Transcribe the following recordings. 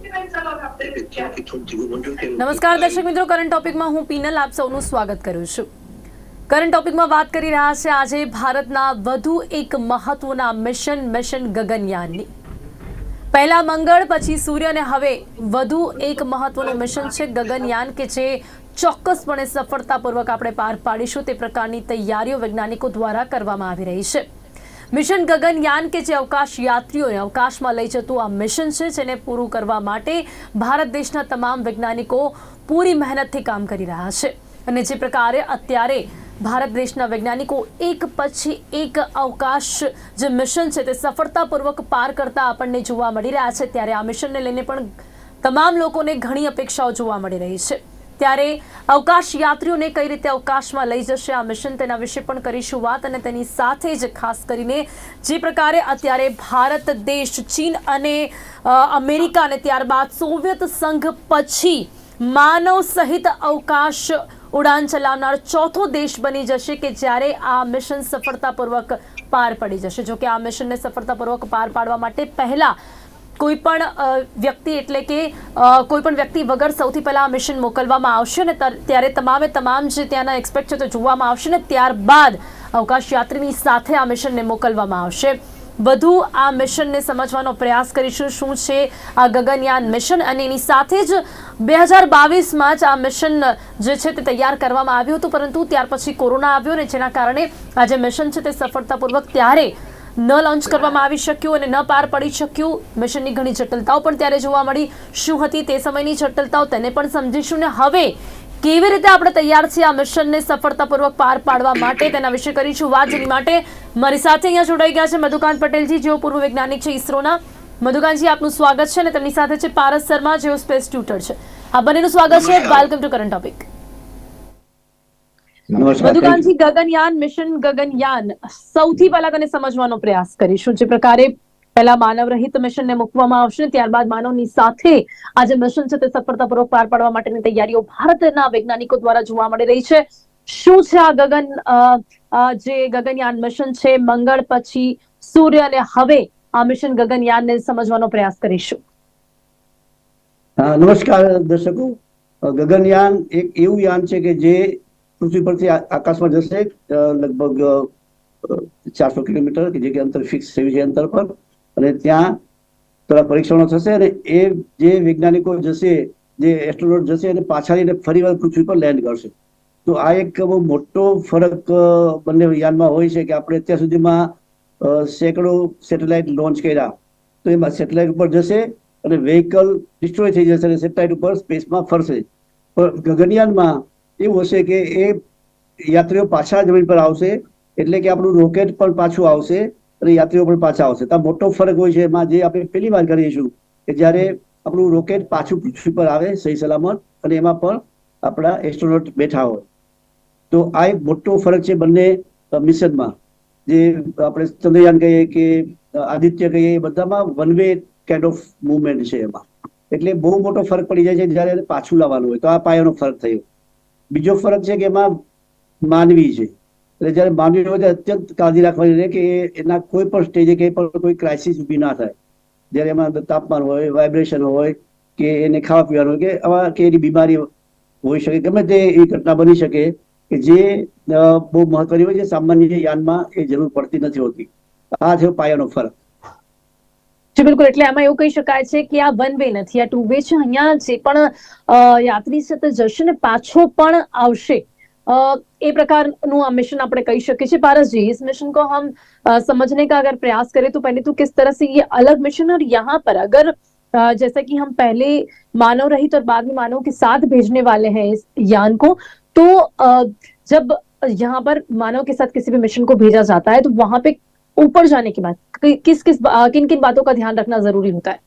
નમસ્કાર દર્શક મિત્રો, કરંટ ટોપિકમાં હું પીનલ આપ સૌનું સ્વાગત કરું છું. કરંટ ટોપિકમાં વાત કરી રહ્યા છે આજે ભારતના વધુ એક મહત્વના મિશન ગગનયાનની. પહેલા મંગળ, પછી સૂર્ય અને હવે વધુ એક મહત્વનું મિશન છે ગગનયાન, કે જે ચોક્કસપણે સફળતાપૂર્વક આપણે પાર પાડીશું તે પ્રકારની તૈયારીઓ વૈજ્ઞાનિકો દ્વારા કરવામાં આવી રહી છે. મિશન ગગનયાન કે જે અવકાશ યાત્રીઓને અવકાશમાં લઈ જતું આ મિશન છે, જેને પૂરું કરવા માટે ભારત દેશના તમામ વૈજ્ઞાનિકો પૂરી મહેનતથી કામ કરી રહ્યા છે. અને જે પ્રકારે અત્યારે ભારત દેશના વૈજ્ઞાનિકો એક પછી એક અવકાશ જે મિશન છે તે સફળતાપૂર્વક પાર કરતા આપણને જોવા મળી રહ્યા છે, ત્યારે આ મિશનને લઈને પણ તમામ લોકોને ઘણી અપેક્ષાઓ જોવા મળી રહી છે. ત્યારે અવકાશ યાત્રીઓને કઈ રીતે અવકાશમાં લઈ જશે આ મિશન, તેના વિશે પણ કરીશું વાત. અને તેની સાથે જ ખાસ કરીને જે પ્રકારે અત્યારે ભારત દેશ, ચીન અને અમેરિકા અને ત્યારબાદ સોવિયત સંઘ પછી માનવ સહિત અવકાશ ઉડાન ચલાવનાર ચોથો દેશ બની જશે, કે જ્યારે આ મિશન સફળતાપૂર્વક પાર પડી જશે. જો કે આ મિશનને સફળતાપૂર્વક પાર પાડવા માટે પહેલા કોઈ પણ વ્યક્તિ વગર સૌથી પહેલા આ મિશન મોકલવામાં આવશે ને ત્યારે તમામ જે ત્યાંના એક્સપર્ટ છે તે જોવામાં આવશે ને ત્યારબાદ અવકાશ યાત્રીની સાથે આ મિશનને મોકલવામાં આવશે. વધુ આ મિશનને સમજવાનો પ્રયાસ કરીશું, શું છે આ ગગનયાન મિશન, અને એની સાથે જ 2022માં જ આ મિશન જે છે તે તૈયાર કરવામાં આવ્યું હતું, પરંતુ ત્યાર પછી કોરોના આવ્યો ને જેના કારણે આ જે મિશન છે તે સફળતાપૂર્વક ત્યારે ન લોન્ચ કરવામાં આવી શક્યું અને ન પાર પડી શક્યું. મિશનની ઘણી જટિલતાઓ પણ ત્યારે જોવા મળી. શું હતી તે સમયની જટિલતાઓ, તેને પણ સમજીશું. ને હવે કેવી રીતે આપણે તૈયાર છીએ આ મિશનને સફળતાપૂર્વક પાર પાડવા માટે, તેના વિશે કરીશું વાત. જેની માટે મારી સાથે અહીંયા જોડાઈ ગયા છે મધુકાંત પટેલજી, જેઓ પૂર્વ વૈજ્ઞાનિક છે ઇસરોના. મધુકાંતજી, આપનું સ્વાગત છે. અને તેમની સાથે છે પારસ શર્મા, જેઓ સ્પેસ ટ્યુટર છે. આ બંનેનું સ્વાગત છે. Welcome to current topic. મધુકાંતજી, ગગનયાન મિશન ગગનયાન સૌથી પહેલા તેને સમજવાનો પ્રયાસ કરીશું. જે પ્રકારે પહેલા માનવ રહિત મિશનને મૂકવામાં આવશે, ત્યારબાદ માનવની સાથે આ જે મિશન છે તે સફળતાપૂર્વક પાર પાડવા માટેની તૈયારીઓ ભારતના વૈજ્ઞાનિકો દ્વારા જોવા મળી રહી છે. શું છે આ જે ગગનયાન મિશન છે, મંગળ પછી સૂર્ય અને હવે આ મિશન ગગનયાનને સમજવાનો પ્રયાસ કરીશું. નમસ્કાર દર્શકો. ગગનયાન એક એવું યાન છે કે જે પૃથ્વી પરથી આકાશમાં જશે લગભગ 400 કિલોમીટર, કે જે અંતર ફિક્સ થયું છે અંતર પર, અને ત્યાં થોડા પરીક્ષણો થશે અને એ જે વૈજ્ઞાનિકો જશે, જે એસ્ટ્રોનોટ જશે, અને પાછા ફરીવાર પૃથ્વી પર લેન્ડ કરશે. તો આ એક બહુ મોટો ફરક બંને યાનમાં હોય છે કે આપણે અત્યાર સુધીમાં સેંકડો સેટેલાઇટ લોન્ચ કર્યા, તો એમાં સેટેલાઇટ ઉપર જશે અને વેહિકલ ડિસ્ટ્રોય થઈ જશે અને સેટેલાઇટ ઉપર સ્પેસમાં ફરશે. પણ ગગનયાનમાં એવું હશે કે એ યાત્રીઓ પાછા જમીન પર આવશે, એટલે કે આપણું રોકેટ પણ પાછું આવશે અને યાત્રીઓ પણ પાછા આવશે. તો આ મોટો ફરક હોય છે એમાં, જે આપણે પહેલી વાર કરીશું કે જ્યારે આપણું રોકેટ પાછું પૃથ્વી પર આવે સહી સલામત, અને એમાં પણ આપણા એસ્ટ્રોનોટ બેઠા હોય. તો આ એક મોટો ફરક છે બંને મિશનમાં. જે આપણે ચંદ્રયાન કહીએ કે આદિત્ય કહીએ, એ બધામાં one way kind of movement છે એમાં. એટલે બહુ મોટો ફરક પડી જાય છે જ્યારે પાછું લાવવાનું હોય. તો આ પાયાનો ફરક થયો. બીજો ફરક છે કે એમાં માનવી છે, એટલે જયારે માનવી હોય અત્યંત કાળજી રાખવાની રહે કે એના કોઈ પણ સ્ટેજે કે કોઈ ક્રાઇસિસ ઊભી ના થાય. જયારે એમાં તાપમાન હોય, વાઇબ્રેશન હોય, કે એને ખાવા પીવાનું હોય, કે આવા કે એની બીમારી હોઈ શકે, ગમે તે એ ઘટના બની શકે કે જે બહુ મહત્વની હોય છે. સામાન્ય યાનમાં એ જરૂર પડતી નથી હોતી. આ છે પાયાનો ફરક. જી બિલકુલ. એટલે આમાં એવું કહી શકાય છે કે આ વન વે નથી, આ ટુ વે છે. અહીંયા જે પણ યાત્રી છે તે જશે ને પાછો પણ આવશે, એ प्रकारનું આ मिशन આપણે કહી શકીએ છીએ. पारस जी, इस मिशन को हम समझने का अगर प्रयास करें तो पहले तो किस तरह से ये अलग मिशन, और यहाँ पर अगर जैसा कि हम पहले मानव रहित और बाद में मानव के साथ भेजने वाले हैं इस यान को, तो जब यहाँ पर मानव के साथ किसी भी मिशन को भेजा जाता है तो वहां पे ऊपर जाने के बाद किन किन बातों का ध्यान रखना जरूरी होता है?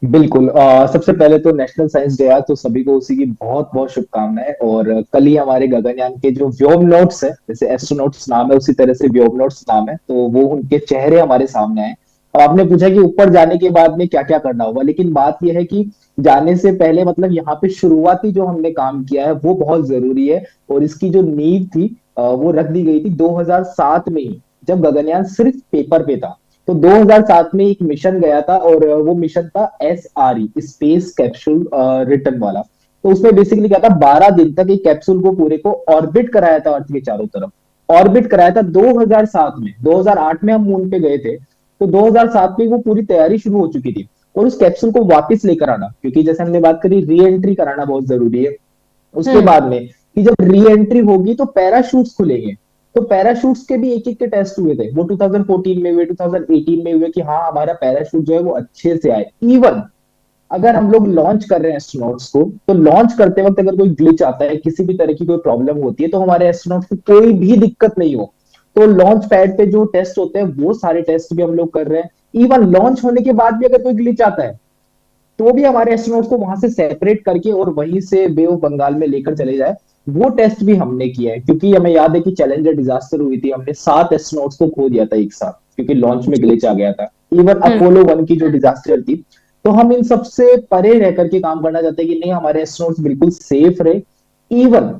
बिल्कुल। सबसे पहले तो नेशनल साइंस डे है, तो सभी को उसी की बहुत बहुत शुभकामनाएं। और कल ही हमारे गगनयान के जो व्योमनॉट्स है, जैसे एस्ट्रोनॉट्स नाम है उसी तरह से व्योमनॉट्स नाम है, तो वो उनके चेहरे हमारे सामने आए। अब आपने पूछा कि ऊपर जाने के बाद में क्या क्या करना होगा, लेकिन बात यह है कि जाने से पहले मतलब यहाँ पे शुरुआती जो हमने काम किया है वो बहुत जरूरी है। और इसकी जो नींव थी वो रख दी गई थी 2007 में ही, जब गगनयान सिर्फ पेपर पे था। तो 2007 में एक मिशन गया था और वो मिशन था SRE, स्पेस कैप्सूल रिटर्न वाला। तो उसमें बेसिकली क्या था, 12 दिन तक एक कैप्सूल को पूरे को ऑर्बिट कराया था अर्थ के चारों तरफ। ऑर्बिट कराया था 2007 में। 2008 में हम मून पे गए थे, तो 2007 में वो पूरी तैयारी शुरू हो चुकी थी। और उस कैप्सूल को वापस लेकर आना, क्योंकि जैसे हमने बात करी, री एंट्री कराना बहुत जरूरी है। उसके बाद में कि जब री एंट्री होगी तो पैराशूट्स खुलेंगे। तो पैराशूट्स के भी एक एक के टेस्ट हुए थे, वो 2014 में हुए, 2018 में हुए, कि हाँ हमारा पैराशूट जो है वो अच्छे से आए। इवन अगर हम लोग लॉन्च कर रहे हैं एस्ट्रोनॉट्स को, तो लॉन्च करते वक्त अगर कोई ग्लिच आता है, किसी भी तरह की कोई प्रॉब्लम होती है, तो हमारे एस्ट्रोनॉट्स को कोई भी दिक्कत नहीं हो। तो लॉन्च पैड पे जो टेस्ट होते हैं वो सारे टेस्ट भी हम लोग कर रहे हैं। इवन लॉन्च होने के बाद भी अगर कोई ग्लिच आता है, तो भी हमारे एस्ट्रोनॉट्स को वहां से सेपरेट करके और वहीं से बे ऑफ बंगाल में लेकर चले जाए, वो टेस्ट भी हमने किया है। क्योंकि हमें याद है कि चैलेंजर डिजास्टर हुई थी, हमने 7 एस्ट्रोनॉट्स को खो दिया था एक साथ, क्योंकि लॉन्च में ग्लिच आ गया था। इवन अपोलो 1 की जो डिजास्टर थी। तो हम इन सबसे परे रह करके काम करना चाहते हैं कि नहीं, हमारे एस्ट्रोनॉट्स बिल्कुल सेफ रहे। इवन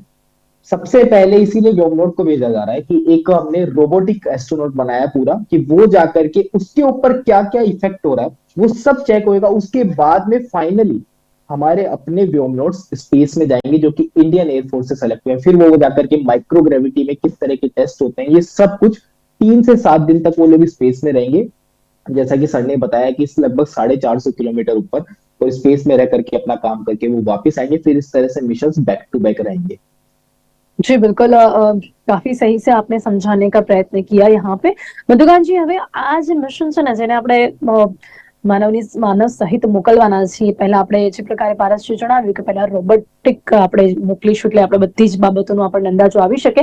सबसे पहले इसीलिए व्योमनोट को भेजा जा रहा है कि एक हमने रोबोटिक एस्ट्रोनॉट बनाया पूरा, कि वो जाकर के उसके ऊपर क्या क्या इफेक्ट हो रहा है वो सब चेक होएगा। उसके बाद में फाइनली हमारे अपने व्योमनोट्स स्पेस में जाएंगे, जो कि इंडियन एयरफोर्स से सेलेक्ट हुए हैं। फिर वो जाकर के माइक्रोग्रेविटी में किस तरह के टेस्ट होते हैं, ये सब कुछ 3 से 7 दिन तक वो लोग स्पेस में रहेंगे। जैसा कि सर ने बताया कि इस लगभग 450 किलोमीटर ऊपर और स्पेस में रह करके अपना काम करके वो वापस आएंगे। फिर इस तरह से मिशन बैक टू बैक रहेंगे। जी बिल्कुल, काफी सही से आपने समझाने का प्रयत्न किया यहाँ पे। મધુકાંત જી, હવે આ જે મિશન છે ને, જેને આપણે માનવ સહિત મોકલવાના છીએ, પહેલા આપણે જે પ્રકારે પારસજી જણાવ્યું કે પહેલા રોબોટિક આપણે મોકલીશું, એટલે આપણે બધી જ બાબતોનો આપણને અંદાજો આવી શકે।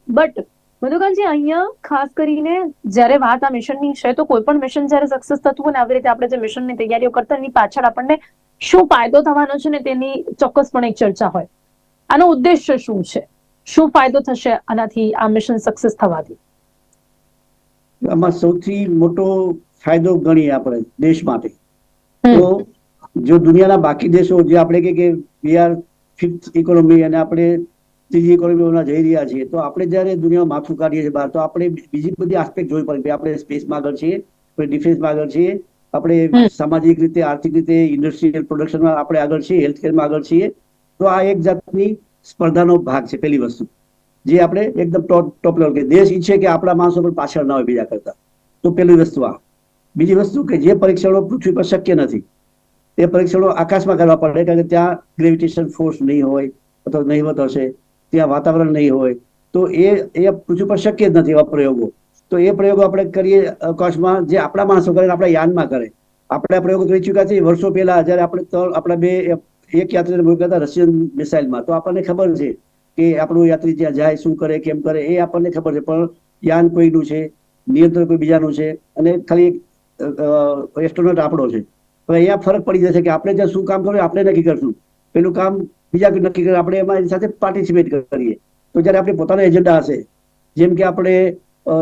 બટ મધુકાંતજી, અહીંયા ખાસ કરીને જ્યારે વાત આ મિશનની છે, તો કોઈ પણ મિશન જ્યારે સક્સેસ થતું હોય ને, આવી રીતે આપણે જે મિશનની તૈયારીઓ કરતા એની પાછળ આપણને શું ફાયદો થવાનો છે ને, તેની ચોક્કસપણે એક ચર્ચા હોય। આનો ઉદ્દેશ્ય શું છે, શું ફાયદો થશે આનાથી, આ મિશન સક્સેસ થવાથી? આમાં સૌથી મોટો ફાયદો ગણીએ આપણે દેશ માટે, તો જો દુનિયાના બાકી દેશો જે આપણે કે વી આર 5th ઇકોનોમી અને આપણે ત્રીજી ઇકોનોમીમાં જઈ રહ્યા છીએ, તો આપણે જ્યારે દુનિયામાં માથું કાઢીએ છીએ બહાર, તો આપણે બીજી બધી આસ્પેક્ટ જોવી પડે કે આપણે સ્પેસમાં આગળ છીએ, આપણે ડિફેન્સમાં આગળ છીએ, આપણે સામાજિક રીતે, આર્થિક રીતે, ઇન્ડસ્ટ્રીયલ પ્રોડક્શનમાં આપણે આગળ છીએ, હેલ્થકેરમાં આગળ છીએ। તો આ એક જાતની સ્પર્ધાનો ભાગ છે પહેલી વસ્તુ, જે આપણે એકદમ ટોપ લેવલ કે દેશ ઈચ્છે કે આપણા માણસો પણ પાછળ ના હોય બીજા કરતા। તો પહેલી વસ્તુ આ। બીજી વસ્તુ કે જે પરીક્ષણો પૃથ્વી પર શક્ય નથી, તે પરીક્ષણો આકાશમાં કરવા પડે, કારણ કે ત્યાં ગ્રેવિટેશન ફોર્સ નહીં હોય અથવા નહીવત હશે, ત્યાં વાતાવરણ નહીં હોય, તો એ પૃથ્વી પર શક્ય જ નથી એવા પ્રયોગો। તો એ પ્રયોગો આપણે કરીએ આકાશમાં, જે આપણા માણસો કરે, આપણા યાનમાં કરે। આપણે આ પ્રયોગો કરી ચૂક્યા છીએ વર્ષો પહેલા, જ્યારે આપણે આપણા બે એક યાત્રીને મૂક્યા હતા રશિયન મિસાઇલમાં। તો આપણને ખબર છે કે આપણું યાત્રી ત્યાં જાય, શું કરે, કેમ કરે, એ આપણને ખબર છે। પણ યાન કોઈનું છે, નિયંત્રણ કોઈ બીજાનું છે, અને ખાલી એસ્ટ્રોનોટ આપણો છે। હવે અહીંયા ફરક પડી જશે કે આપણે જ્યાં શું કામ કરવું આપણે નક્કી કરશું, પેલું કામ બીજા કોઈ નક્કી કરે, આપણે એમાં એની સાથે પાર્ટિસિપેટ કરીએ। તો જ્યારે આપણે પોતાનો એજન્ડા હશે, જેમ કે આપણે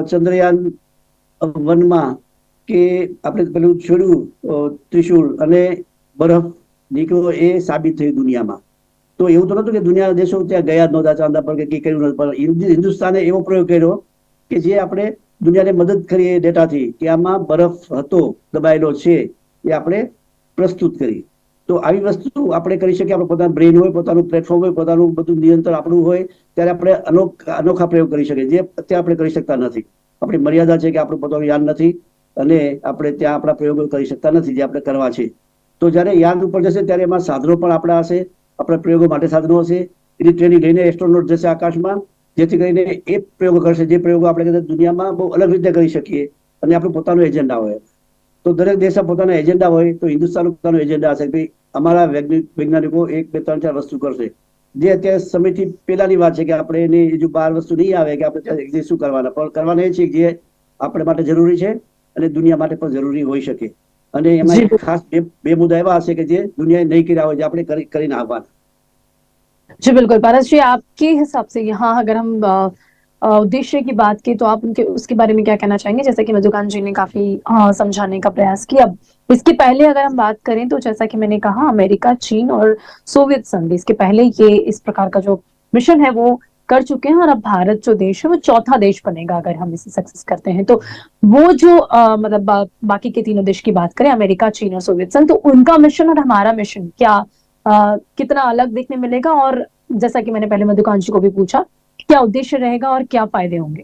ચંદ્રયાન 1માં કે આપણે પેલું છોડ્યું ત્રિશુલ અને બરફ નીકળ્યો, એ સાબિત થયું દુનિયામાં। તો એવું તો નતું કે દુનિયાના દેશો ત્યાં ગયા જ નહોતા ચાંદા પર કે કર્યું નતું, પણ હિન્દુસ્તાને એવો પ્રયોગ કર્યો કે જે આપણે દુનિયાને મદદ કરીએ ડેટાથી કે આમાં બરફ હતો, દબાયેલો છે, એ આપણે પ્રસ્તુત કરી। તો આવી વસ્તુ આપણે કરી શકીએ। આપણું પોતાનું બ્રેન હોય, પોતાનું પ્લેટફોર્મ હોય, પોતાનું બધું નિયંત્રણ આપણું હોય, ત્યારે આપણે અનોખા પ્રયોગ કરી શકીએ, જે અત્યારે આપણે કરી શકતા નથી। આપણી મર્યાદા છે કે આપણું પોતાનું યાન નથી અને આપણે ત્યાં આપણા પ્રયોગો કરી શકતા નથી જે આપણે કરવા છે। તો જ્યારે યાન ઉપર જશે ત્યારે એમાં સાધનો પણ આપણા હશે, આપણા પ્રયોગો માટે સાધનો હશે, એની ટ્રેનિંગ લઈને એસ્ટ્રોનોટ જશે આકાશમાં, જેથી કરીને એ પ્રયોગો કરશે, જે પ્રયોગો આપણે દુનિયામાં બહુ અલગ રીતે કરી શકીએ, અને આપણું પોતાનું એજન્ડા હોય। તો દરેક દેશના પોતાના એજન્ડા હોય, તો હિન્દુસ્તાનનું પોતાનું એજન્ડા હશે કે અમારા વૈજ્ઞાનિકો 1, 2, 3, 4 વસ્તુ કરશે, જે અત્યારે સમયથી પહેલાની વાત છે કે આપણે એની હજુ 12 વસ્તુ નહીં આવે કે આપણે ત્યાં શું કરવાના, પણ કરવાના એ છે જે આપણે માટે જરૂરી છે અને દુનિયા માટે પણ જરૂરી હોઈ શકે। અને એમાં એક ખાસ બે મુદ્દા એવા હશે કે જે દુનિયાએ નહીં કર્યા હોય, જે આપણે કરીને આવવાના। जी बिल्कुल पारस जी, आपके हिसाब से यहाँ अगर हम उद्देश्य की बात की, तो आप उनके उसके बारे में क्या कहना चाहेंगे? जैसे कि मधुकांत जी ने काफी समझाने का प्रयास किया। इसके पहले अगर हम बात करें, तो जैसा कि मैंने कहा, अमेरिका, चीन और सोवियत संघ, इसके पहले ये इस प्रकार का जो मिशन है वो कर चुके हैं और अब भारत जो देश है वो चौथा देश बनेगा अगर हम इसे सक्सेस करते हैं। तो वो जो मतलब बाकी के तीनों देश की बात करें, अमेरिका, चीन और सोवियत संघ, तो उनका मिशन और हमारा मिशन क्या कितना अलग देखने मिलेगा, और जैसा कि मैंने पहले मधुकांक्षी को भी पूछा, क्या उद्देश्य रहेगा और क्या फायदे होंगे?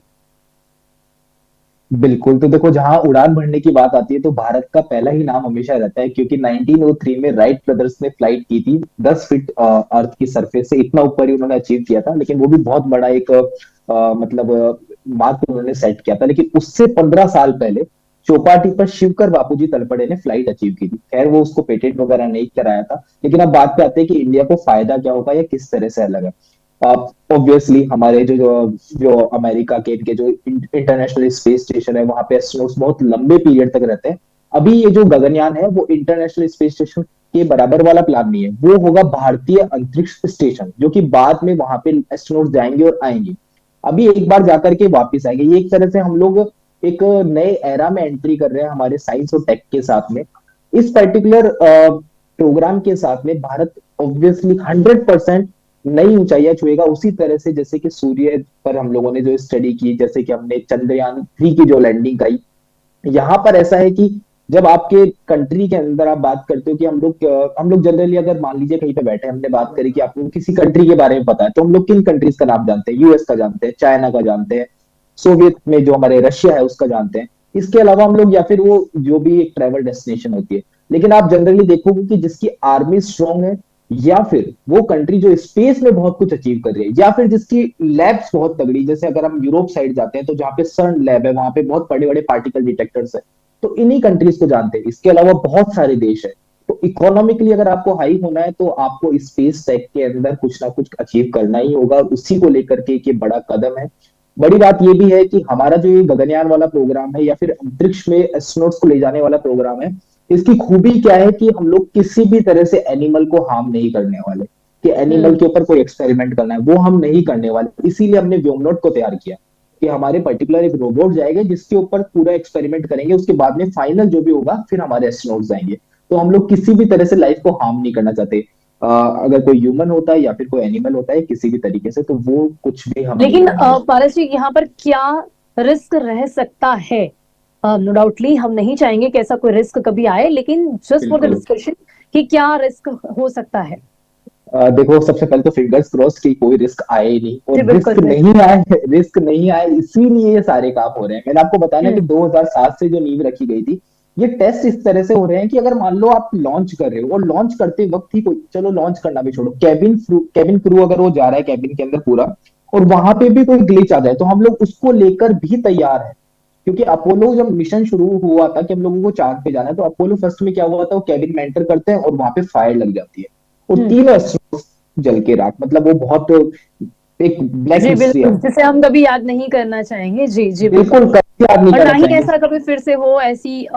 बिल्कुल। तो देखो, जहां उड़ान भरने की बात आती है तो भारत का पहला ही नाम हमेशा रहता है, क्योंकि 1903 में राइट ब्रदर्स ने फ्लाइट की थी 10 फीट अर्थ की सरफेस से। इतना ऊपर ही उन्होंने अचीव किया था, लेकिन वो भी बहुत बड़ा एक मतलब मार्क उन्होंने सेट किया था। लेकिन उससे 15 साल पहले चौपाटी पर शिवकर बापूजी तलपड़े ने फ्लाइट अचीव की थी। खैर, वो उसको पेटेंट वगैरह नहीं कराया था। लेकिन अब बात पे आते हैं कि इंडिया को फायदा क्या होगा या किस तरह से अलग है। ऑब्वियसली हमारे जो जो जो अमेरिका के इनके जो इंटरनेशनल स्पेस स्टेशन है, वहां पे एस्ट्रोनॉट्स बहुत लंबे पीरियड तक रहते हैं। अभी ये जो गगनयान है वो इंटरनेशनल स्पेस स्टेशन के बराबर वाला प्लान नहीं है, वो होगा भारतीय अंतरिक्ष स्टेशन, जो कि बाद में वहां पे एस्ट्रोनॉट्स जाएंगे और आएंगे। अभी एक बार जाकर के वापिस आएंगे। ये एक तरह से हम लोग एक नए एरा में एंट्री कर रहे हैं हमारे साइंस और टेक के साथ में। इस पर्टिकुलर प्रोग्राम के साथ में भारत ऑब्वियसली 100% नई ऊंचाइयां छुएगा, उसी तरह से जैसे कि सूर्य पर हम लोगों ने जो स्टडी की, जैसे कि हमने चंद्रयान 3 की जो लैंडिंग करी। यहाँ पर ऐसा है कि जब आपके कंट्री के अंदर आप बात करते हो कि हम लोग जनरली अगर मान लीजिए कहीं पे बैठे हैं, हमने बात करी कि आपको किसी कंट्री के बारे में पता है, तो हम लोग किन कंट्रीज का नाम जानते हैं? यूएस का जानते हैं, चाइना का जानते हैं, सोवियत में जो हमारे रशिया है उसका जानते हैं। इसके अलावा हम लोग, या फिर वो जो भी एक ट्रैवल डेस्टिनेशन होती है। लेकिन आप जनरली देखोगे कि जिसकी आर्मी स्ट्रांग है, या फिर वो कंट्री जो स्पेस में बहुत कुछ अचीव कर रही है, या फिर जिसकी लैब्स बहुत तगड़ी, जैसे अगर हम यूरोप साइड जाते हैं तो जहाँ पे सर्न लैब है, वहां पे बहुत बड़े बड़े पार्टिकल डिटेक्टर्स है, तो इन्हीं कंट्रीज को जानते हैं। इसके अलावा बहुत सारे देश है। तो इकोनॉमिकली अगर आपको हाई होना है तो आपको स्पेस टेक के अंदर कुछ ना कुछ अचीव करना ही होगा। उसी को लेकर के एक ये बड़ा कदम है। बड़ी बात ये भी है कि हमारा जो ये गगनयान वाला प्रोग्राम है, या फिर अंतरिक्ष में एस्ट्रोनॉट्स को ले जाने वाला प्रोग्राम है, इसकी खूबी क्या है कि हम लोग किसी भी तरह से एनिमल को हार्म नहीं करने वाले, कि एनिमल के ऊपर कोई एक्सपेरिमेंट करना है वो हम नहीं करने वाले। इसीलिए हमने व्योमनॉट को तैयार किया कि हमारे पर्टिकुलर एक रोबोट जाएगा जिसके ऊपर पूरा एक्सपेरिमेंट करेंगे। उसके बाद में फाइनल जो भी होगा फिर हमारे एस्ट्रोनॉट्स जाएंगे। तो हम लोग किसी भी तरह से लाइफ को हार्म नहीं करना चाहते। अगर कोई ह्यूमन होता है या फिर कोई एनिमल होता है किसी भी तरीके से, तो वो कुछ भी हम लेकिन नहीं करना। पारस जी, यहाँ पर क्या रिस्क रह सकता है? नो डाउटली हम नहीं चाहेंगे कि ऐसा कोई रिस्क कभी आए, लेकिन जस्ट फॉर द बिल्कुल। डिस्कशन कि क्या रिस्क हो सकता है? देखो, सबसे पहले तो फिंगर्स क्रॉस की कोई रिस्क आए ही नहीं, जी और बिल्कुल रिस्क नहीं आए इसीलिए ये सारे काम हो रहे हैं। मैंने आपको बताया ना कि 2007 से जो नींव रखी गई थी, ये टेस्ट इस तरह से हो रहे हैं कि अगर मान लो आप लॉन्च कर रहे हो, और लॉन्च करते वक्त ही कोई, चलो लॉन्च करना भी छोड़ो, कैबिन क्रू अगर वो जा रहा है कैबिन के अंदर पूरा, और वहां पे भी कोई ग्लिच आ जाए, तो हम लोग उसको लेकर भी तैयार है। क्योंकि अपोलो जब मिशन शुरू हुआ था कि हम लोगों को चांद पे जाना है, तो अपोलो फर्स्ट में क्या हुआ था, वो कैबिन में एंटर करते हैं और वहां पे फायर लग जाती है, और 3 जल के राख। मतलब वो बहुत एक ब्लैक जी हिस्ट्री बिल्कुल, है। जिसे हम कभी याद नहीं करना चाहेंगे। जी जी बिल्कुल। बिल्कुल कभी याद नहीं और ना करना ही चाहेंगे। ऐसा कभी फिर से हो, ऐसी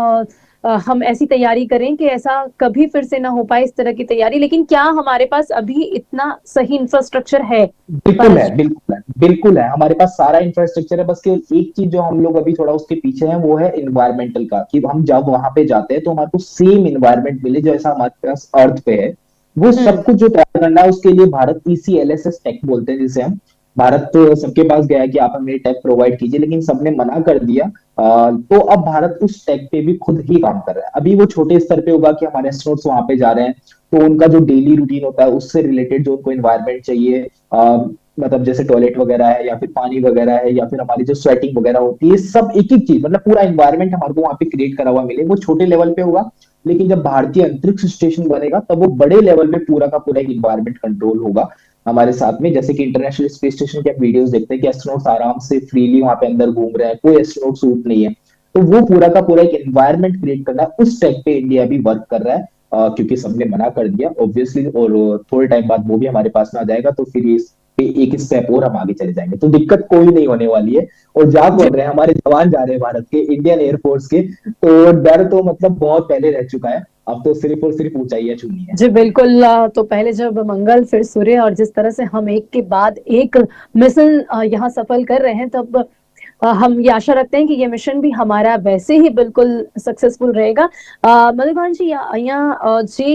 हम ऐसी तैयारी करें कि ऐसा कभी फिर से ना हो पाए इस तरह की तैयारी। लेकिन क्या हमारे पास अभी इतना सही इंफ्रास्ट्रक्चर है? बिल्कुल है, बिल्कुल है, बिल्कुल है। हमारे पास सारा इंफ्रास्ट्रक्चर है। बस केवल एक चीज जो हम लोग अभी थोड़ा उसके पीछे हैं, वो है इन्वायरमेंटल का, कि हम जब वहां पे जाते हैं तो हमारे को सेम इन्वायरमेंट मिले जैसा हमारे पास अर्थ पे है। वो सब कुछ जो तैयार करना है, उसके लिए भारत ECLSS टेक बोलते हैं जिसे हम। भारत तो सबके पास गया है कि आप हमें टेक प्रोवाइड कीजिए, लेकिन सबने मना कर दिया। तो अब भारत उस टेक पे भी खुद ही काम कर रहा है। अभी वो छोटे स्तर पे होगा कि हमारे एस्ट्रोनॉट्स वहां पे जा रहे हैं, तो उनका जो डेली रूटीन होता है उससे रिलेटेड जो उनको इन्वायरमेंट चाहिए, मतलब जैसे टॉयलेट वगैरह है, या फिर पानी वगैरह है, या फिर हमारी जो स्वेटिंग वगैरह होती है, सब एक एक चीज, मतलब पूरा इन्वायरमेंट हमारे को वहां पे क्रिएट करा हुआ मिले। वो छोटे लेवल पे होगा, लेकिन जब भारतीय अंतरिक्ष स्टेशन बनेगा तब वो बड़े लेवल पे पूरा का पूरा एक इन्वायरमेंट कंट्रोल होगा हमारे साथ में। जैसे कि इंटरनेशनल स्पेस स्टेशन के आप वीडियोस देखते हैं कि एस्ट्रोनॉट्स आराम से फ्रीली वहां पे अंदर घूम रहे हैं, कोई एस्ट्रोनॉट सूट नहीं है। तो वो पूरा का पूरा एक एनवायरनमेंट क्रिएट करना है, उस टेक पे इंडिया भी वर्क कर रहा है। क्योंकि सबने मना कर दिया ऑब्वियसली, और थोड़े टाइम बाद वो भी हमारे पास में आ जाएगा, तो फिर एक स्टेप और हम आगे चले जाएंगे, तो दिक्कत कोई नहीं होने वाली है। और जा कौन रहे हैं, हमारे जवान जा रहे हैं भारत के, इंडियन एयरफोर्स के। तो डर तो मतलब बहुत पहले रह चुका है, अब तो सिर्फ और सिर्फ ऊंचाइयां छूनी है। जी बिल्कुल। तो पहले जब मंगल फिर सूर्य, और जिस तरह से हम एक के बाद एक मिशन यहाँ सफल कर रहे हैं, तब हम ये आशा रखते हैं कि ये मिशन भी हमारा वैसे ही बिल्कुल सक्सेसफुल रहेगा. મધુકાંતજી, અહીંયા જે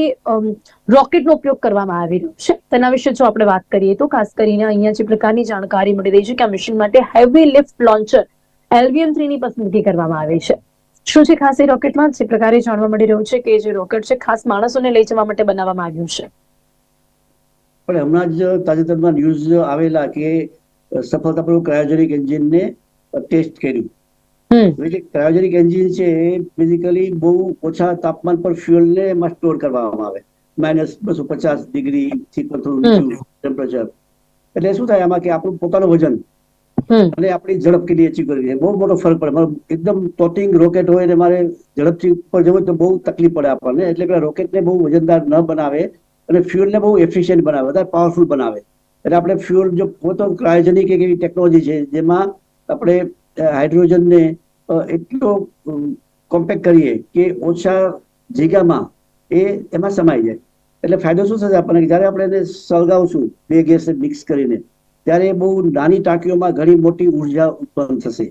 રોકેટનો ઉપયોગ કરવામાં આવી રહ્યો છે તેના વિશે જો આપણે વાત કરીએ તો ખાસ કરીને અહીંયા જે પ્રકારની જાણકારી મળી રહી છે કે આ મિશન માટે હેવી લિફ્ટ લોન્ચર LVM-3 ની પસંદગી કરવામાં આવી છે. શું છે ખાસ એ રોકેટમાં? જે પ્રકારે જાણવા મળી રહ્યું છે કે જે રોકેટ છે ખાસ માણસોને લઈ જવા માટે બનાવવામાં આવ્યું છે. પણ હમણાં જ તાજેતરમાં ન્યૂઝ આવેલા કે સફળતાપૂર્વક ક્રાયોજેનિક એન્જિનને ટેસ્ટ કર્યું. ક્રાયોજેનિક એન્જિન છે એ બેઝિકલી બહુ ઓછા તાપમાન પર ફ્યુઅલને એમાં સ્ટોર કરવામાં આવે, -250 થી પણ થોડું નીચું ટેમ્પરેચર. એટલે શું થાય આમાં કે આપણું પોતાનું વજન અને આપણી ઝડપ કેટલી અચીવ કરી બહુ મોટો ફરક પડે. એકદમ ટોટિંગ રોકેટ હોય ને મારે ઝડપથી ઉપર જવું તો બહુ તકલીફ પડે આપણને. એટલે કે રોકેટને બહુ વજનદાર ન બનાવે અને ફ્યુઅલને બહુ એફિશિયન્ટ બનાવે, વધારે પાવરફુલ બનાવે. એટલે આપણે ફ્યુઅલ જો પોતાનું ક્રાયોજેનિક એક એવી ટેકનોલોજી છે જેમાં આપણે હાઇડ્રોજનને એટલો કોમ્પેક્ટ કરીએ કે ઓછા જગ્યામાં એમાં સમાઈ જાય. એટલે ફાયદો શું થશે આપણને? જયારે આપણે એને સળગાવશું બે ગેસ મિક્સ કરીને ત્યારે બહુ નાની ટાંકીઓમાં ઘણી મોટી ઉર્જા ઉત્પન્ન થશે.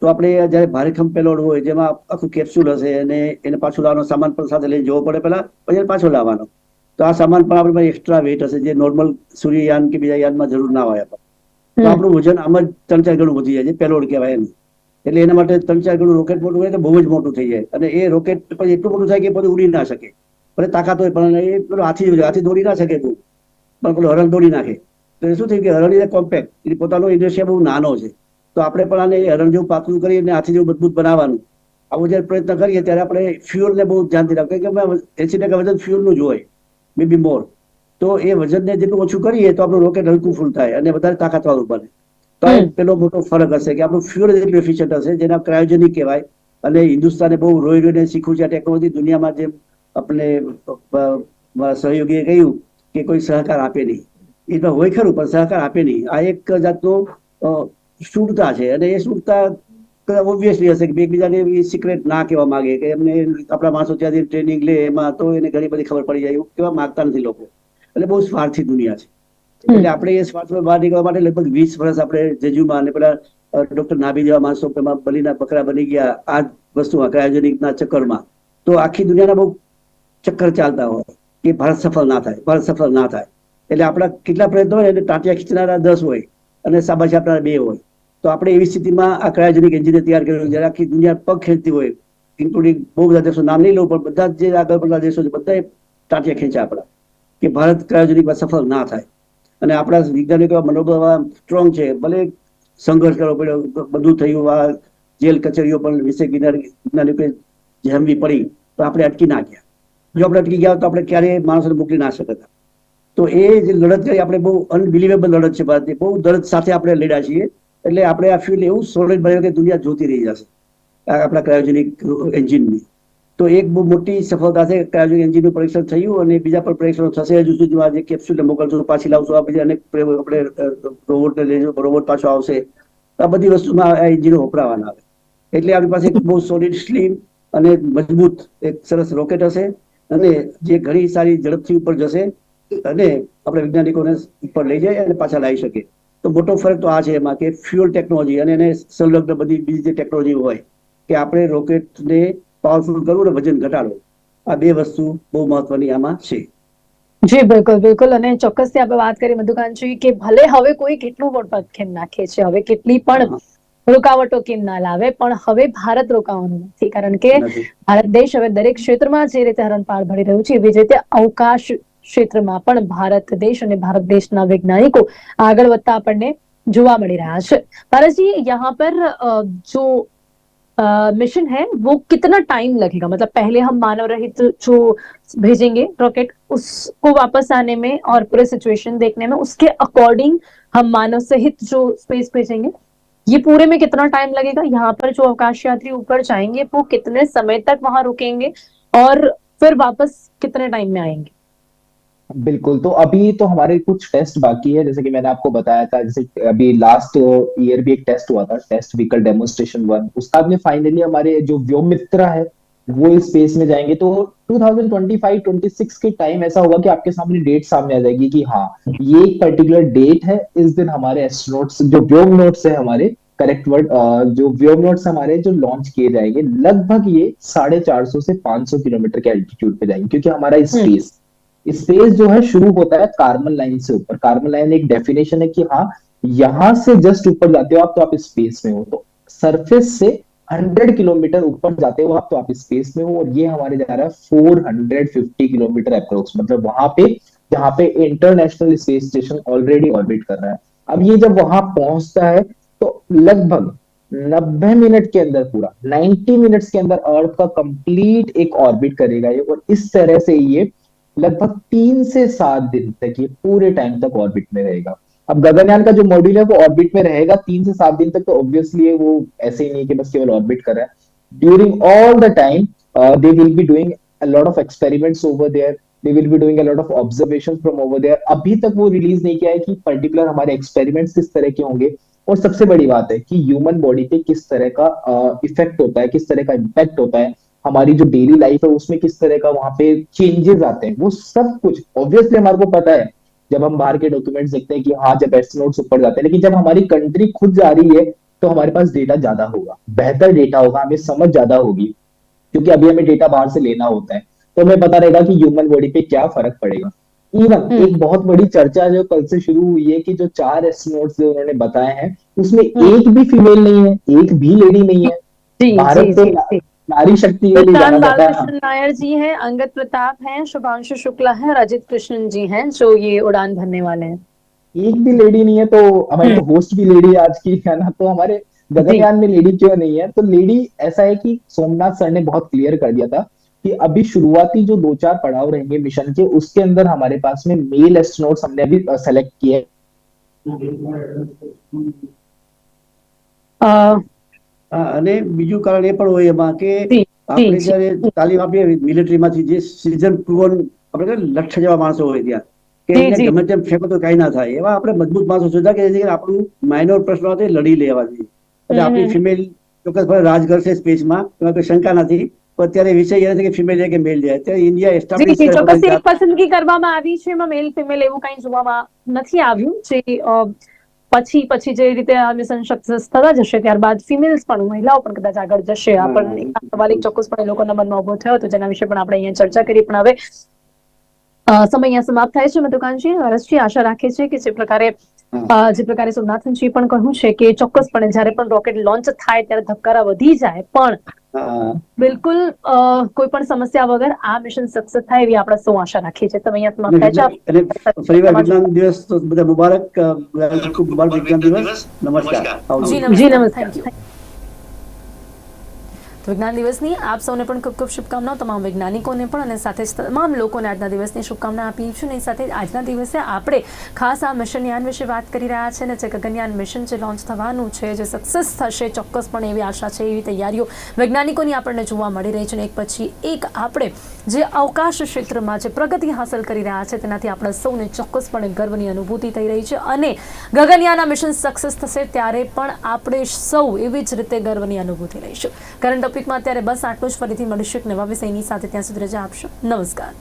તો આપણે જયારે ભારેખમ પેલોડ હોય જેમાં આખું કેપ્સ્યુલ હશે અને એને પાછું લાવવાનો સામાન પણ સાથે લઈને જવો પડે પેલા, પછી પાછો લાવવાનો. તો આ સામાન પણ આપણે એક્સ્ટ્રા વેઇટ હશે જે નોર્મલ સૂર્યયાન કે બીજા યાનમાં જરૂર ના હોય આપણને. તો આપણું વજન આમ જ 3-4 ગણું વધી જાય છે, પેલોડ કહેવાય એનું. એટલે એના માટે 3-4 ગણું રોકેટ મોટું હોય તો બહુ જ મોટું થઈ જાય અને એ રોકેટ પછી એટલું મોટું થાય કે બધું ઉડી ના શકે. ભલે તાકાત હોય પણ એ પેલો હાથી દોડી ના શકે બહુ, પણ પેલો હરણ દોડી નાખે. તો એ શું થયું કે હરણ કોમ્પેક્ટ, એ પોતાનો ઇન્ડસ્ટ્રી બહુ નાનો છે. તો આપણે પણ આને હરણ જેવું પાતળું કરીને હાથી જેવું મજબૂત બનાવવાનું આવો જયારે પ્રયત્ન કરીએ ત્યારે આપણે ફ્યુઅલને બહુ ધ્યાનથી રાખવું કે 80% વજન ફ્યુઅલનું જ હોય, મે બી મોર. તો એ વજનને જેટલું ઓછું કરીએ તો આપણું રોકેટ હલકું ફૂલ થાય અને વધારે તાકાતવાળું બને. તો એ પેલો મોટો ફરક હશે કે આપણું ફ્યુઅલ એટલું એફિશિયન્ટ હશે જેના ક્રાયોજેનિક કહેવાય. અને હિન્દુસ્તાને બહુ રોઈને શીખ્યું છે આ ટેકનોલોજી. દુનિયામાં જેમ આપણે સહયોગીએ કહ્યું કે કોઈ સહકાર આપે નહીં, એ તો હોય ખરું પણ સહકાર આપે નહીં. આ એક જાતનો શૂળતા છે અને એ શૂળતા ઓબ્વિયસલી હશે કે એકબીજાને સિક્રેટ ના કહેવા માંગે કે એમને આપણા માણસો ત્યાંથી ટ્રેનિંગ લે એમાં તો એને ઘણી બધી ખબર પડી જાય એવું કહેવા માંગતા નથી લોકો. એટલે બહુ સ્વાર્થી દુનિયા છે. એટલે આપણે એ સ્વાર્થમાં બહાર નીકળવા માટે લગભગ 20 વર્ષ આપણે જેજુમાં અને પેલા ડોક્ટર નાભી જેવા માણસો બલીના બકરા બની ગયા આ વસ્તુમાં ક્રાયોજેનિકના ચક્કરમાં. તો આખી દુનિયાના બહુ ચક્કર ચાલતા હોય કે ભારત સફળ ના થાય, ભારત સફળ ના થાય. એટલે આપણા કેટલા પ્રયત્નો હોય એટલે ટાંટિયા ખીચનારા 10 હોય અને શાબાશી આપનારા 2 હોય. તો આપણે એવી સ્થિતિમાં આ ક્રાયોજેનિક એન્જિન તૈયાર કર્યું જ્યારે આખી દુનિયા પગ ખેંચતી હોય, ઇન્ક્લુડિંગ બહુ બધા દેશો, નામ નહીં લઉં પણ બધા જે આગળ પડતા દેશો છે બધાએ ટાંટિયા ખેંચ્યા આપણા કે ભારત ક્રાયોજેનિકમાં સફળ ના થાય. અને આપણા વૈજ્ઞાનિકો મનોબળ સ્ટ્રોંગ છે. ભલે સંઘર્ષ કરવો પડ્યો, બધું થયું, આ જેલ કચેરીઓ પણ વિશે વૈજ્ઞાનિકોએ જમવી પડી તો આપણે અટકી ના ગયા. જો આપણે અટકી ગયા તો આપણે ક્યારેય માણસોને મોકલી ના શકતા. તો એ જે લડત કરી આપણે બહુ અનબિલિવેબલ લડત છે ભારતની, બહુ દર્દ સાથે આપણે લડ્યા છીએ. એટલે આપણે આ ફ્યુઅલ એવું સોલિડ બન્યું કે દુનિયા જોતી રહી જશે આપણા ક્રાયોજેનિક એન્જિનની. તો એક બહુ મોટી સફળતા છે. ક્રાયોજેનિક એન્જિનનું પરીક્ષણ થયું અને બીજા પણ પરીક્ષણો થશે હજુ સુધી. આજે કેપ્સ્યુલને મોકલશું, પાછી લાવશું, આ બધી અનેક આપણે રોબોટને લઈશું, રોબોટ પાછો આવશે. આ બધી વસ્તુમાં આ એન્જિનો વપરાવાના આવે. એટલે આપણી પાસે એક બહુ સોલિડ, સ્લીમ અને મજબૂત એક સરસ રોકેટ હશે અને જે ઘણી સારી ઝડપથી ઉપર જશે અને આપણે વૈજ્ઞાનિકોને ઉપર લઈ જાય અને પાછા લાવી શકે. તો મોટો ફરક તો આ છે એમાં કે ફ્યુઅલ ટેકનોલોજી અને એને સંલગ્ન બધી બીજી જે ટેકનોલોજી હોય કે આપણે રોકેટને પાવરફુલ કરવું ને વજન ઘટાડવું, આ 2 વસ્તુ બહુ મહત્વની આમાં છે. જી બિલકુલ બિલકુલ. અને ચોક્કસથી આપણે વાત કરી મધુકાંતજી કે ભલે હવે કોઈ કેટલું પણ પગ ખેમ નાખે છે, હવે કેટલી પણ રૂકાવટો કેમ ના લાવે, પણ હવે ભારત રોકાવાનું નથી. કારણ કે ભારત દેશ હવે દરેક ક્ષેત્રમાં જે રીતે હરણફાળ ભળી રહ્યું છે એવી જ રીતે અવકાશ ક્ષેત્રમાં પણ ભારત દેશ અને ભારત દેશના વૈજ્ઞાનિકો આગળ વધતા આપણને જોવા મળી રહ્યા છે. પારસજી, यहाँ पर जो मिशन है वो कितना टाइम लगेगा? मतलब पहले हम मानव रहित जो भेजेंगे रॉकेट उसको वापस आने में और पूरे सिचुएशन देखने में, उसके अकॉर्डिंग हम मानव सहित जो स्पेस भेजेंगे, ये पूरे में कितना टाइम लगेगा? यहाँ पर जो अवकाश यात्री ऊपर जाएंगे वो कितने समय तक वहां रुकेंगे और फिर वापस कितने टाइम में आएंगे? बिल्कुल, तो अभी तो हमारे कुछ टेस्ट बाकी है, जैसे कि मैंने आपको बताया था, जैसे अभी लास्ट ईयर भी एक टेस्ट हुआ था, टेस्ट व्हीकल डेमोन्स्ट्रेशन 1, उसका में फाइनली हमारे जो व्योममित्र है वो इस स्पेस में जाएंगे। तो 2025-26 के टाइम ऐसा होगा कि आपके सामने डेट सामने आ जाएगी कि हाँ, ये एक पर्टिकुलर डेट है, इस दिन हमारे एस्ट्रोनॉट्स जो व्योमनॉट्स है हमारे करेक्ट वर्ड, जो व्योमनॉट्स हमारे जो लॉन्च किए जाएंगे लगभग ये 450 से 500 किलोमीटर के एल्टीट्यूड पे जाएंगे, क्योंकि हमारा स्पेस स्पेस जो है शुरू होता है कार्बन लाइन से ऊपर। कार्बन लाइन एक डेफिनेशन है कि हाँ, यहां से जस्ट ऊपर जाते हो आप तो आप स्पेस में हो। तो सरफेस से 100 किलोमीटर ऊपर जाते हो आप तो आप स्पेस में हो, और ये हमारे जा रहा है 450 किलोमीटर अप्रोक्स, मतलब वहां पे जहां पे international space station already orbit कर रहा है। अब ये जब वहां पहुंचता है तो लगभग 90 मिनट के अंदर, पूरा 90 मिनट्स के अंदर अर्थ का कंप्लीट एक ऑर्बिट करेगा ये, और इस तरह से ये लगभग 3 से 7 दिन तक ये पूरे टाइम तक ऑर्बिट में रहेगा। अब गगनयान का जो मॉड्यूल है वो ऑर्बिट में रहेगा 3 से 7 दिन तक, तो ऑब्वियसली वो ऐसे ही नहीं कि बस केवल ऑर्बिट कर रहा है। During all the time they will be doing a lot of experiments over there, they will be doing a lot of observations from over there. अभी तक वो रिलीज नहीं किया है कि पर्टिकुलर हमारे एक्सपेरिमेंट्स किस तरह के होंगे, और सबसे बड़ी बात है कि ह्यूमन बॉडी पे किस तरह का इफेक्ट होता है, किस तरह का इम्पैक्ट होता है, हमारी जो डेली लाइफ है उसमें किस तरह का वहां पे चेंजेस आते हैं, वो सब कुछ ऑब्वियसली हमारे को पता है जब हम बाहर के डॉक्यूमेंट्स देखते हैं कि हाँ जब एस्ट्रोनॉट्स ऊपर जाते हैं। लेकिन जब हमारी कंट्री खुद जा रही है तो हमारे पास डेटा ज्यादा होगा, बेहतर डेटा होगा, हमें समझ ज्यादा होगी, क्योंकि अभी हमें डेटा बाहर से लेना होता है, तो हमें पता रहेगा कि ह्यूमन बॉडी पे क्या फर्क पड़ेगा। इवन एक बहुत बड़ी चर्चा जो कल से शुरू हुई है कि जो 4 एस्ट्रोनॉट्स जो उन्होंने बताए हैं उसमें एक भी फीमेल नहीं है, एक भी लेडी नहीं है। जी भारत जी तो जी जी। नारी शक्ति के लिए जाना प्रशांत जाता है। बालकृष्ण नायर जी हैं, अंगद प्रताप हैं, शुभांशु शुक्ला हैं, रजित कृष्णन जी हैं जो ये उड़ान भरने वाले हैं। एक भी लेडी नहीं है, तो हमारी तो होस्ट भी लेडी है आज की, है ना। तो हमारे जी गगनयान में लेडी क्यों नहीं है? तो लेडी ऐसा है कि सोमनाथ सर ने बहुत क्लियर कर दिया था कि अभी शुरुआती जो 2-4 पड़ाव रहेंगे मिशन के, उसके अंदर हमारे पास में मेल एस्ट्रोनॉट्स हमने अभी सेलेक्ट किए हैं। અને બીજું કારણ એ પણ હોય એમાં કે જી આપણે જી જયારે તાલીમ આપીએ મિલિટરીમાંથી, જે સિઝન પ્રુવન આપણે કહીએ ને, લઠ્ઠ જેવા માણસો હોય ત્યાં કે જી એમને જી ગમે તેમ ફેંકો તો કઈ ના થાય, એવા આપણે મજબૂત માણસો શોધ્યા કે જેથી કરીને આપણું માઇનોર પ્રશ્ન હોય તે લડી લેવા જોઈએ. એટલે આપણી ફિમેલ ચોક્કસપણે રાજ કરશે સ્પેસમાં, એમાં કોઈ શંકા નથી. પણ અત્યારે વિષય એ નથી કે ફિમેલ છે કે મેલ છે. અત્યારે ઇન્ડિયા જી એસ્ટાબ્લિશ જી કરે ચોક્કસથી પોતાની એક જાત. પસંદગી કરવામાં આવી છે, એમાં મેલ ફિમેલ એવું કઈ જોવામાં નથી આવ્યું. જે પછી પછી જે રીતે આ મિશન સક્સેસ થતા જશે ત્યારબાદ ફિમેલ્સ પણ, મહિલાઓ પણ કદાચ આગળ જશે. આ પણ એક સવાલ એક ચોક્કસપણે લોકોના મનમાં ઉભો થયો હતો, જેના વિશે પણ આપણે અહીંયા ચર્ચા કરી. પણ હવે સમય અહીંયા સમાપ્ત થાય છે. મધુકાંતજી, હર્ષજી આશા રાખે છે કે જે પ્રકારે સોમનાથનજી પણ કહ્યું છે કે ચોક્કસપણે જ્યારે પણ રોકેટ લોન્ચ થાય ત્યારે ધબકારા વધી જાય, પણ બિલકુલ કોઈ પણ સમસ્યા વગર આ મિશન સક્સેસ થાય એવી આપણે સૌ આશા રાખીએ છીએ. સમય અહીંયા સમાપ્ત થાય છે. અને ફરીવાર વિજ્ઞાન દિવસ તો બધા મુબારક, ખૂબ મુબારક વિજ્ઞાન દિવસ. નમસ્કાર. જી આવજો. નમસ્કાર, થેન્ક યુ. તો વિજ્ઞાન દિવસની આપ સૌને પણ ખૂબ ખૂબ શુભકામનાઓ, તમામ વૈજ્ઞાનિકોને પણ, અને સાથે જ તમામ લોકોને આજના દિવસની શુભકામના આપી છું. અને સાથે આજના દિવસે આપણે ખાસ આ મિશન યાન વિશે વાત કરી રહ્યા છે, અને જે ગગનયાન મિશન જે લોન્ચ થવાનું છે, જે સક્સેસ થશે ચોક્કસપણે એવી આશા છે, એવી તૈયારીઓ વૈજ્ઞાનિકોની આપણને જોવા મળી રહી છે. અને એક પછી એક આપણે જે અવકાશ ક્ષેત્રમાં જે પ્રગતિ હાંસલ કરી રહ્યા છે તેનાથી આપણે સૌને ચોક્કસપણે ગર્વની અનુભૂતિ થઈ રહી છે. અને ગગનયાન મિશન સક્સેસ થશે ત્યારે પણ આપણે સૌ એવી જ રીતે ગર્વની અનુભૂતિ લઈશું. કરંટ ટોપિકમાં અત્યારે બસ આટલું જ. ફરીથી મળીશું એક નવા વિષયની સાથે. ત્યાં સુધી રજા આપશો. નમસ્કાર.